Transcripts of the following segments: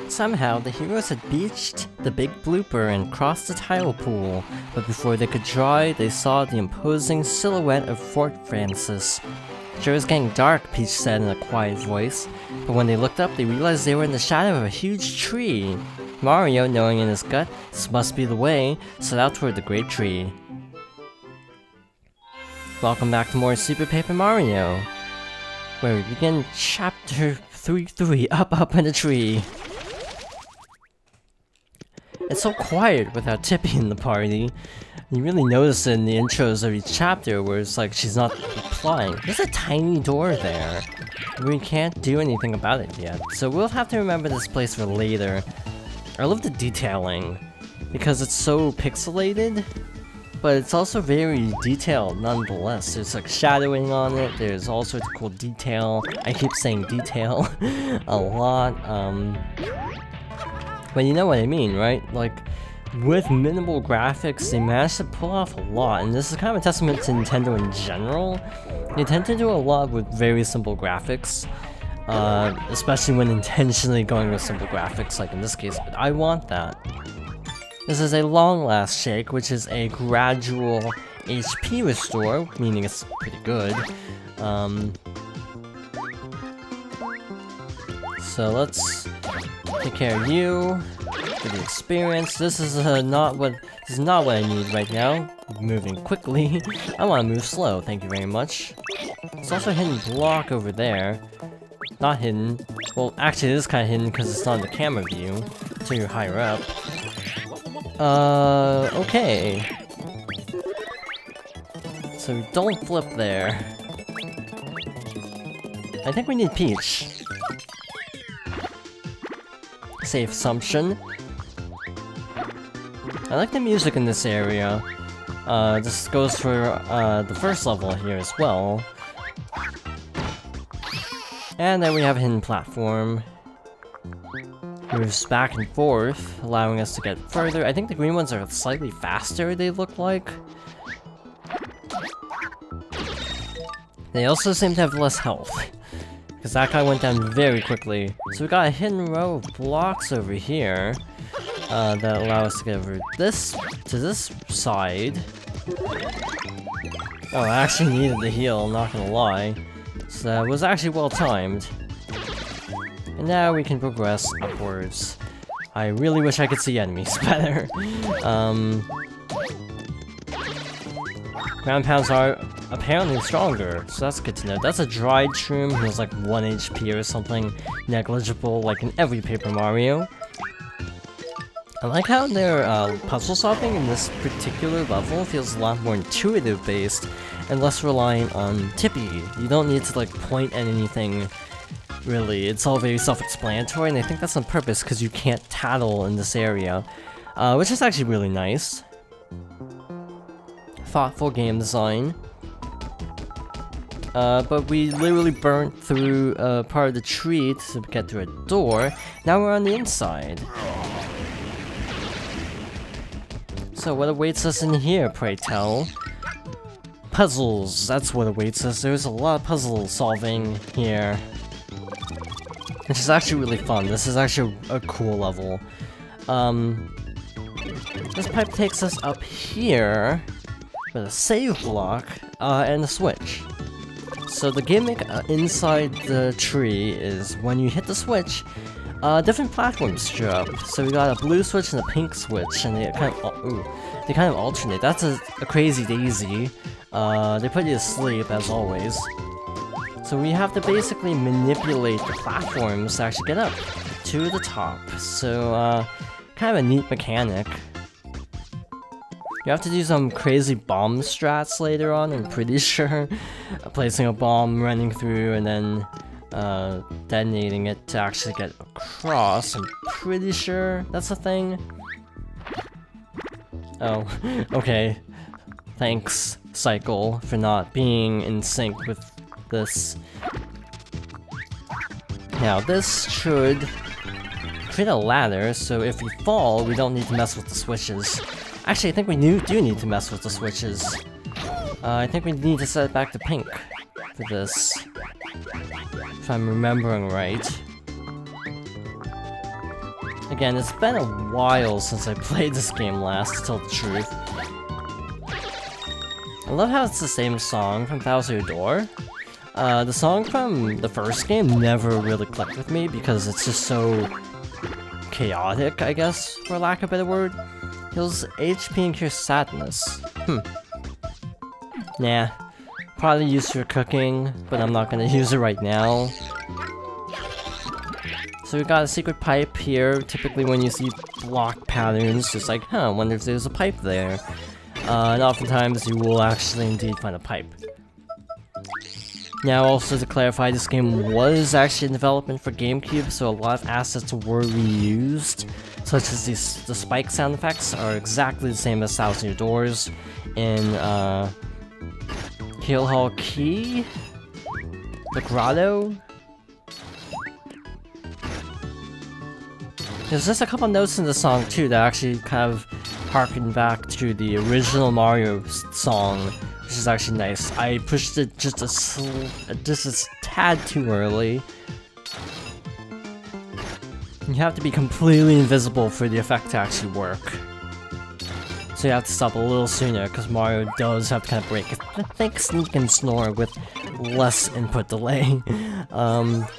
Somehow, the heroes had beached the big blooper and crossed the tile pool, but before they could dry, they saw the imposing silhouette of Fort Francis. Sure is getting dark, Peach said in a quiet voice, but when they looked up, they realized they were in the shadow of a huge tree. Mario, knowing in his gut this must be the way, set out toward the great tree. Welcome back to more Super Paper Mario, where we begin Chapter 3 up in the tree. It's so quiet without Tippy in the party. You really notice it in the intros of each chapter where it's like she's not replying. There's a tiny door there. We can't do anything about it yet, so we'll have to remember this place for later. I love the detailing, because it's so pixelated, but it's also very detailed nonetheless. There's like shadowing on it, there's all sorts of cool detail. I keep saying detail a lot, but you know what I mean, right? Like, with minimal graphics, they managed to pull off a lot, and this is kind of a testament to Nintendo in general. They tend to do a lot with very simple graphics, especially when intentionally going with simple graphics, like in this case. I want that. This is a long last shake, which is a gradual HP restore, meaning it's pretty good. So let's take care of you for the experience. This is not what I need right now. Moving quickly. I want to move slow. Thank you very much. There's also a hidden block over there. Not hidden. Well, actually, it is kind of hidden because it's not in the camera view, so you're higher up. Okay. So don't flip there. I think we need Peach. Safe assumption. I like the music in this area. This goes for the first level here as well. And then we have a hidden platform. Moves back and forth, allowing us to get further. I think the green ones are slightly faster, they look like. They also seem to have less health, because that guy went down very quickly. So we got a hidden row of blocks over here that allow us to get over this to this side. Oh, I actually needed the heal, not gonna lie. So that was actually well timed. And now we can progress upwards. I really wish I could see enemies better. Ground pounds are apparently stronger, so that's good to know. That's a dried shroom, he has like 1 HP or something negligible, like in every Paper Mario. I like how their puzzle solving in this particular level feels a lot more intuitive based and less reliant on Tippy. You don't need to like point at anything. Really, it's all very self-explanatory, and I think that's on purpose because you can't tattle in this area, which is actually really nice. Thoughtful game design. But we literally burnt through part of the tree to get through a door. Now we're on the inside. So what awaits us in here, pray tell? Puzzles, that's what awaits us. There's a lot of puzzle solving here, which is actually really fun. This is actually a cool level. This pipe takes us up here with a save block and a switch. So the gimmick inside the tree is when you hit the switch, different platforms show up. So we got a blue switch and a pink switch, and they kind of alternate. That's a crazy daisy. They put you to sleep as always. So we have to basically manipulate the platforms to actually get up to the top. So, kind of a neat mechanic. You have to do some crazy bomb strats later on, I'm pretty sure. Placing a bomb, running through, and then detonating it to actually get across. I'm pretty sure that's a thing. Oh, okay. Thanks, Cycle, for not being in sync with this. Now this should create a ladder, so if we fall, we don't need to mess with the switches. Actually, I think we do need to mess with the switches. I think we need to set it back to pink for this, if I'm remembering right. Again, it's been a while since I played this game last, to tell the truth. I love how it's the same song from Bowser Door. The song from the first game never really clicked with me because it's just so chaotic, I guess, for lack of a better word. Heals HP and cures sadness. Nah. Probably used for cooking, but I'm not gonna use it right now. So we got a secret pipe here. Typically when you see block patterns, it's like, huh, I wonder if there's a pipe there. And oftentimes you will actually indeed find a pipe. Now also to clarify, this game was actually in development for GameCube, so a lot of assets were reused, such as the spike sound effects are exactly the same as Thousand Year Doors in Hill Hall Key, the Grotto. There's just a couple notes in the song too that actually kind of harken back to the original Mario song, which is actually nice. I pushed it just a tad too early. You have to be completely invisible for the effect to actually work. So you have to stop a little sooner, because Mario does have to kind of break. I think Sneak and Snore with less input delay.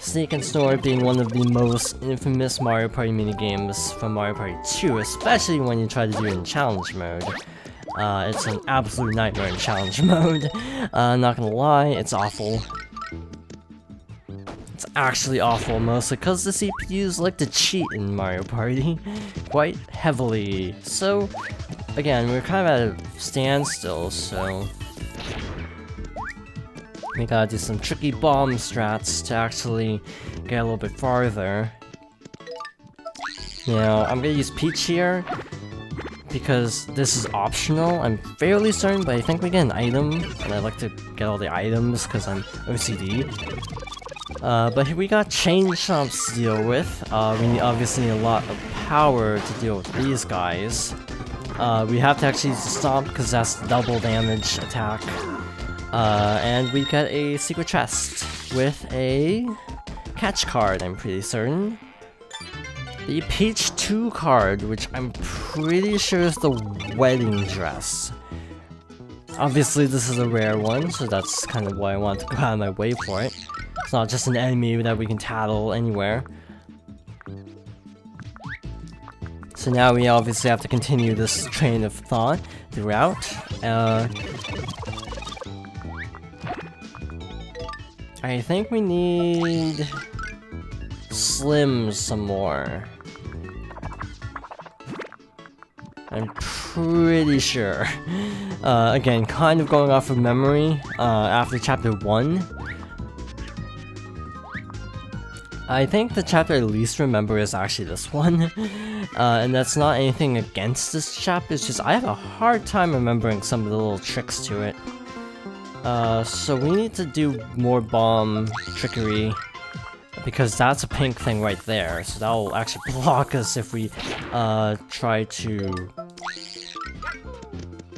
Sneak and Snore being one of the most infamous Mario Party minigames from Mario Party 2, especially when you try to do it in challenge mode. It's an absolute nightmare in challenge mode. Not gonna lie, it's awful. It's actually awful, mostly because the CPUs like to cheat in Mario Party quite heavily. So, again, we're kind of at a standstill, so we gotta do some tricky bomb strats to actually get a little bit farther. Now, I'm gonna use Peach here, because this is optional. I'm fairly certain, but I think we get an item, and I like to get all the items because I'm OCD. But here we got chain chomps to deal with. We obviously need a lot of power to deal with these guys. We have to actually stomp because that's double damage attack. And we get a secret chest with a catch card, I'm pretty certain. The Peach 2 card, which I'm pretty sure is the wedding dress. Obviously this is a rare one, so that's kind of why I want to go out of my way for it. It's not just an enemy that we can tattle anywhere. So now we obviously have to continue this train of thought throughout. I think we need Slim some more. I'm pretty sure. Again, kind of going off of memory, after chapter 1. I think the chapter I least remember is actually this one. And that's not anything against this chapter, it's just I have a hard time remembering some of the little tricks to it. So we need to do more bomb trickery, because that's a pink thing right there, so that will actually block us if we try to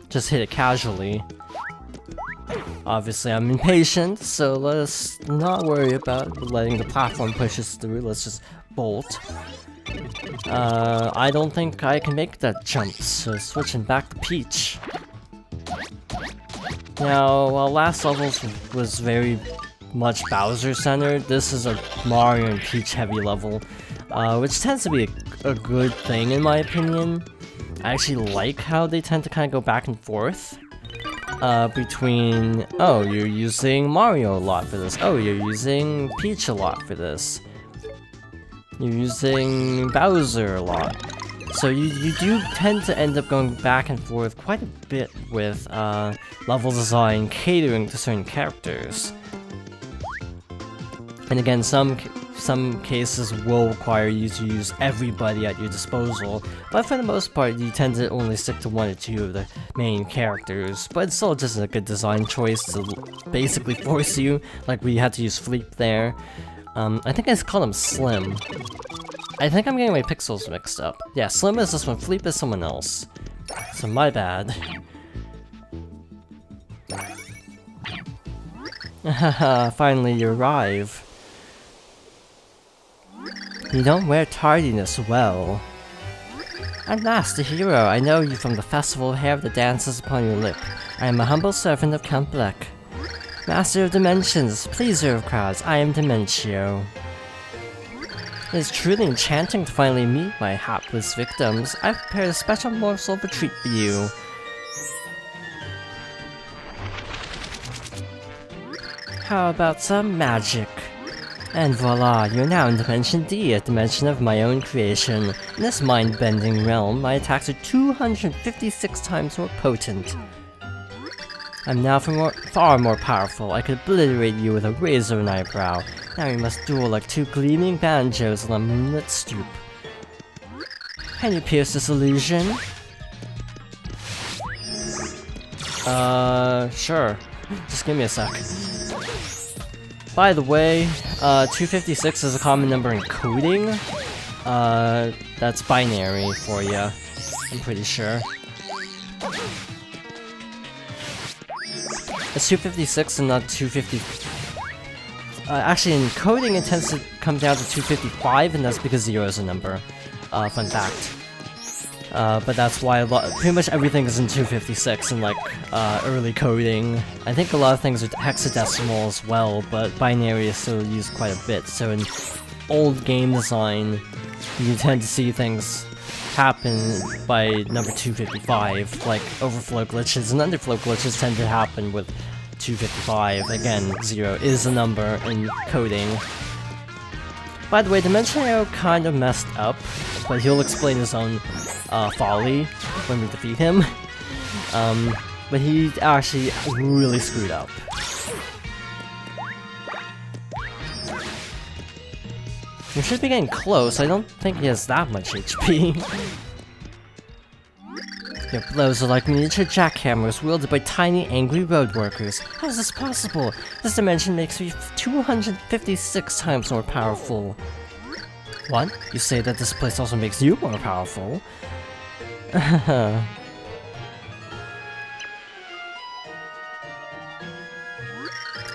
just hit it casually. Obviously I'm impatient, so let us not worry about letting the platform push us through, let's just bolt. I don't think I can make that jump, so switching back to Peach. Now, while last level was very much Bowser centered, this is a Mario and Peach heavy level, which tends to be a good thing in my opinion. I actually like how they tend to kind of go back and forth between, oh, you're using Mario a lot for this, oh, you're using Peach a lot for this, you're using Bowser a lot. So you do tend to end up going back and forth quite a bit with level design catering to certain characters. And again, some cases will require you to use everybody at your disposal, but for the most part you tend to only stick to one or two of the main characters, but it's still just a good design choice to basically force you, like we had to use Fleep there. I think I just called him Slim. I think I'm getting my pixels mixed up. Yeah, Slim is this one, Fleep is someone else. So my bad. Haha, finally you arrive. You don't wear tardiness well. At last, a hero. I know you from the festival hair that dances upon your lip. I am a humble servant of Count Bleck. Master of Dimensions, pleaser of crowds, I am Dimentio. It is truly enchanting to finally meet my hapless victims. I've prepared a special morsel of a treat for you. How about some magic? And voila, you're now in Dimension D, a dimension of my own creation. In this mind-bending realm, my attacks are 256 times more potent. I'm now far more powerful. I could obliterate you with a razor and eyebrow. Now we must duel like two gleaming banjos on a moonlit stoop. Can you pierce this illusion? Sure. Just give me a sec. By the way, 256 is a common number in coding. That's binary for you, I'm pretty sure. It's 256 and not 250. Actually, in coding it tends to come down to 255, and that's because 0 is a number. Fun fact. But that's why pretty much everything is in 256 in like early coding. I think a lot of things are hexadecimal as well, but binary is still used quite a bit. So in old game design, you tend to see things happen by number 255, like overflow glitches and underflow glitches tend to happen with 255. Again, 0 is a number in coding. By the way, Dimentio kind of messed up, but he'll explain his own folly when we defeat him. But he actually really screwed up. We should be getting close. I don't think he has that much HP. Your blows are like miniature jackhammers wielded by tiny, angry road workers. How is this possible? This dimension makes me 256 times more powerful. What? You say that this place also makes you more powerful?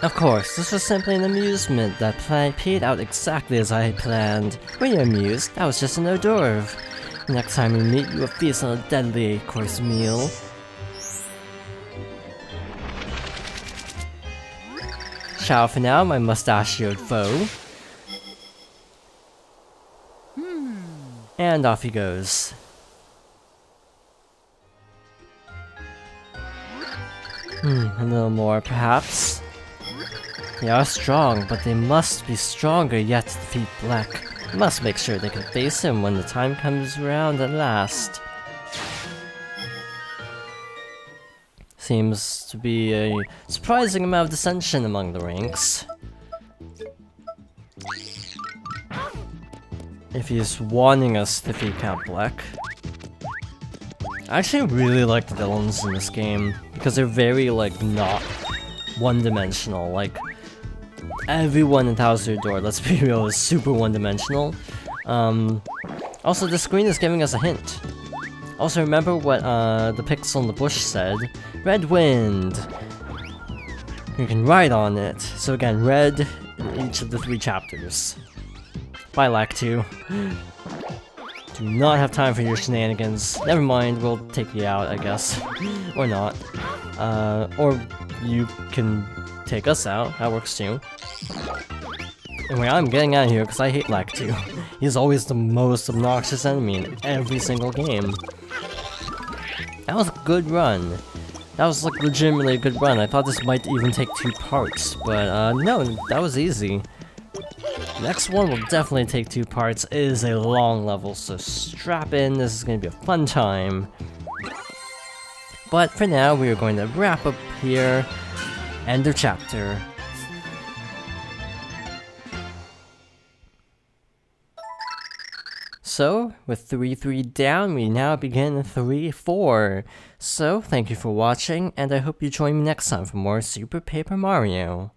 Of course, this was simply an amusement that played out exactly as I had planned. Were you amused? That was just an hors d'oeuvre. Next time we meet, you will feast on a deadly 8-course meal. Ciao for now, my mustachioed foe. And off he goes. A little more, perhaps. They are strong, but they must be stronger yet to defeat Bleck. Must make sure they can face him when the time comes around at last. Seems to be a surprising amount of dissension among the ranks. If he's wanting us to defeat Count Bleck. I actually really like the villains in this game, because they're very, like, not one-dimensional. Like, everyone in Thousand Door, let's be real, is super one-dimensional. Also, the screen is giving us a hint. Also, remember what the pixel in the bush said? Red wind! You can ride on it. So again, red in each of the 3 chapters. Bye, Lactu. Do not have time for your shenanigans. Never mind, we'll take you out, I guess. Or not. Or you can take us out, that works too. Anyway, I'm getting out of here because I hate Lactu. He's always the most obnoxious enemy in every single game. That was a good run. That was like legitimately a good run. I thought this might even take 2 parts, but no, that was easy. Next one will definitely take 2 parts. It is a long level, so strap in, this is going to be a fun time. But for now, we are going to wrap up here. End of chapter. So, with 3-3 down, we now begin 3-4. So, thank you for watching, and I hope you join me next time for more Super Paper Mario.